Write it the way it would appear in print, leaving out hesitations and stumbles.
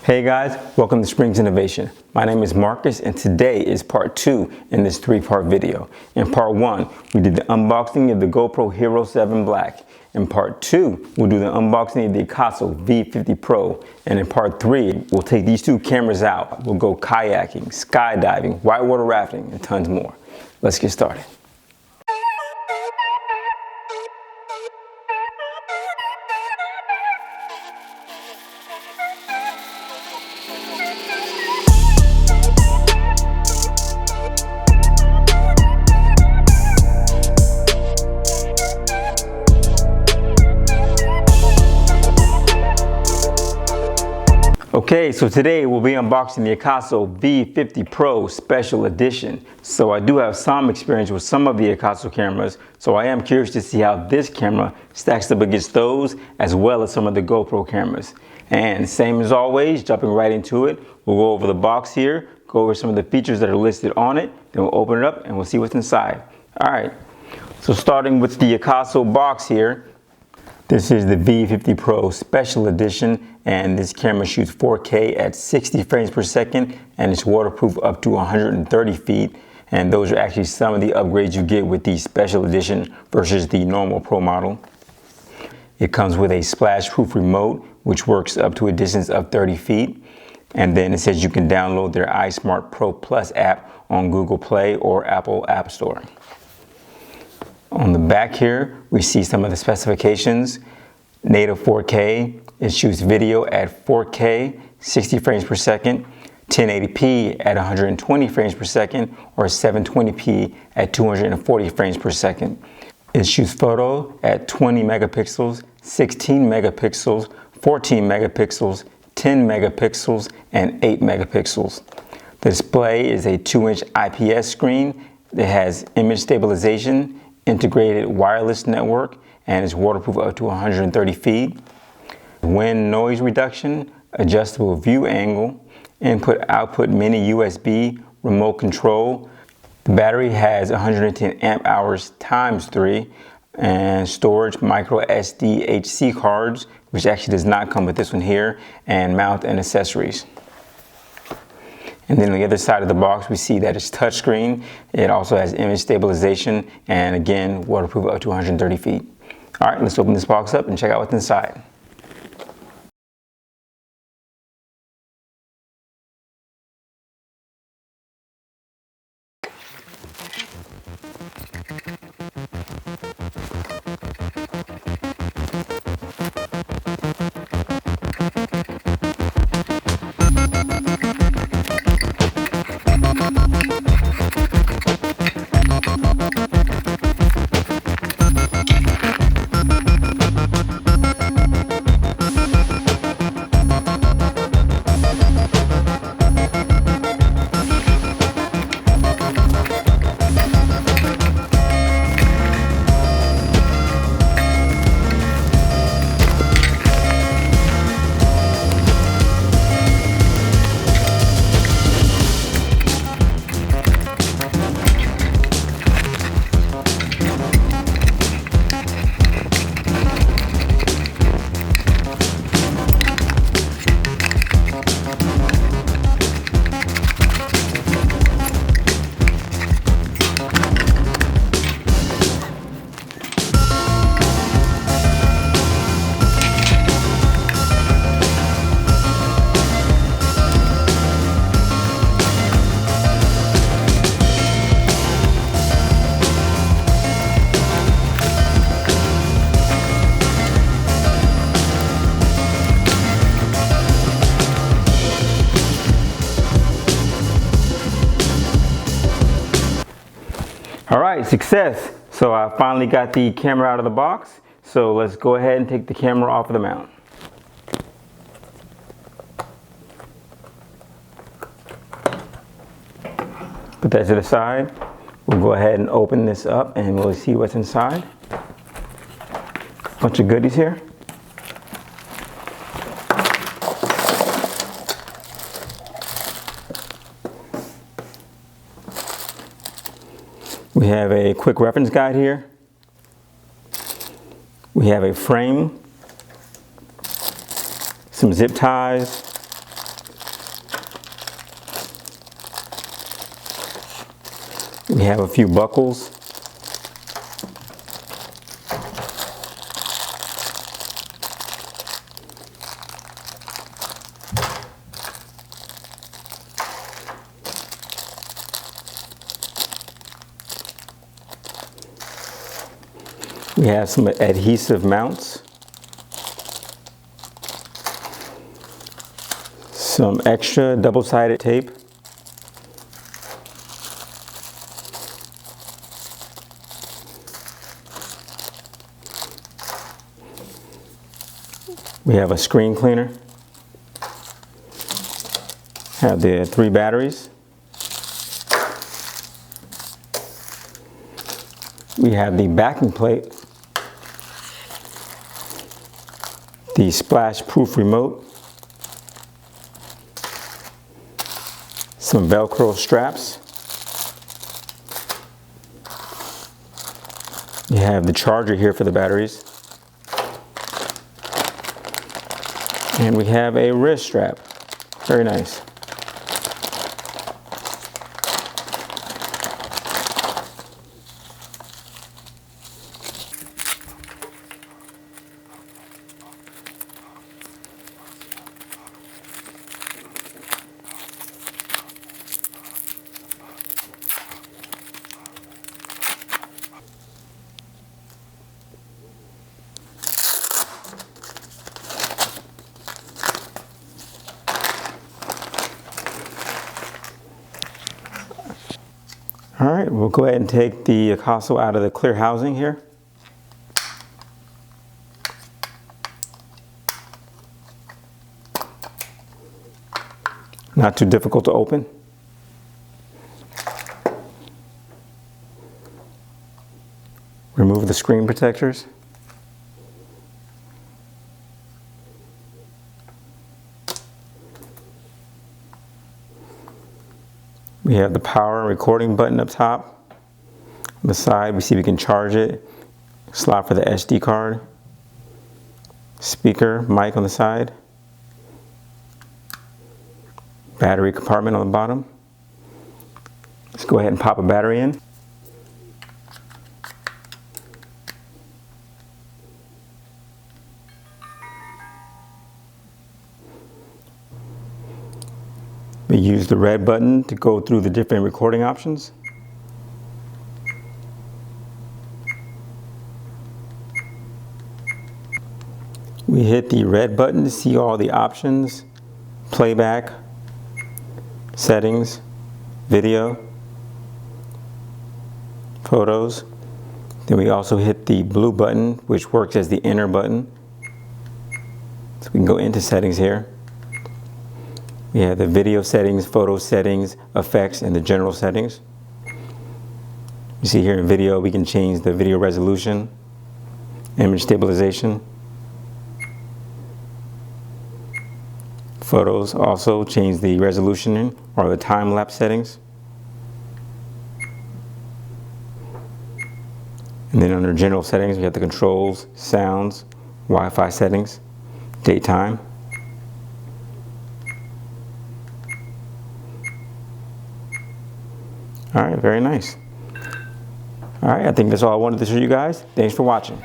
Hey guys, welcome to Springs Innovation. My name is Marcus and today is part 2 in this 3-part video. In part 1, we did the unboxing of the GoPro Hero 7 Black. In part 2, we'll do the unboxing of the Acaso V50 Pro. And in part 3, we'll take these two cameras out. We'll go kayaking, skydiving, whitewater rafting, and tons more. Let's get started. Okay, so today we'll be unboxing the Acaso V50 Pro Special Edition. So I do have some experience with some of the Acaso cameras, so I am curious to see how this camera stacks up against those as well as some of the GoPro cameras. And same as always, jumping right into it, we'll go over the box here, go over some of the features that are listed on it, then we'll open it up and we'll see what's inside. Alright, so starting with the Acaso box here, this is the V50 Pro Special Edition, and this camera shoots 4K at 60 frames per second, and it's waterproof up to 130 feet. And those are actually some of the upgrades you get with the Special Edition versus the normal Pro model. It comes with a splash-proof remote, which works up to a distance of 30 feet. And then it says you can download their iSmart Pro Plus app on Google Play or Apple App Store. On the back here, we see some of the specifications. Native 4K, it shoots video at 4K, 60 frames per second, 1080p at 120 frames per second, or 720p at 240 frames per second. It shoots photo at 20 megapixels, 16 megapixels, 14 megapixels, 10 megapixels, and 8 megapixels. The display is a 2-inch IPS screen that has image stabilization, integrated wireless network, and is waterproof up to 130 feet. Wind noise reduction, adjustable view angle, input-output mini USB, remote control. The battery has 110 amp hours times 3, and storage micro SD HC cards, which actually does not come with this one here, and mount and accessories. And then on the other side of the box, we see that it's touchscreen. It also has image stabilization, and again, waterproof up to 130 feet. All right, let's open this box up and check out what's inside. All right, success. So I finally got the camera out of the box. So let's go ahead and take the camera off of the mount. Put that to the side. We'll go ahead and open this up and we'll see what's inside. Bunch of goodies here. We have a quick reference guide here. We have a frame, some zip ties, We have a few buckles. We have some adhesive mounts, some extra double-sided tape, we have a screen cleaner, have the 3 batteries, we have the backing plate, the splash-proof remote, some Velcro straps. You have the charger here for the batteries. And we have a wrist strap. Very nice. All right, we'll go ahead and take the Acaso out of the clear housing here. Not too difficult to open. Remove the screen protectors. We have the power recording button up top. On the side, we see we can charge it. Slot for the SD card. Speaker, mic on the side. Battery compartment on the bottom. Let's go ahead and pop a battery in. We use the red button to go through the different recording options. We hit the red button to see all the options, playback, settings, video, photos. Then we also hit the blue button, which works as the enter button. So we can go into settings here. We have the video settings, photo settings, effects, and the general settings. You see here in video, we can change the video resolution, image stabilization. Photos also change the resolution or the time-lapse settings. And then under general settings, we have the controls, sounds, Wi-Fi settings, date time. All right, very nice. All right, I think that's all I wanted to show you guys. Thanks for watching.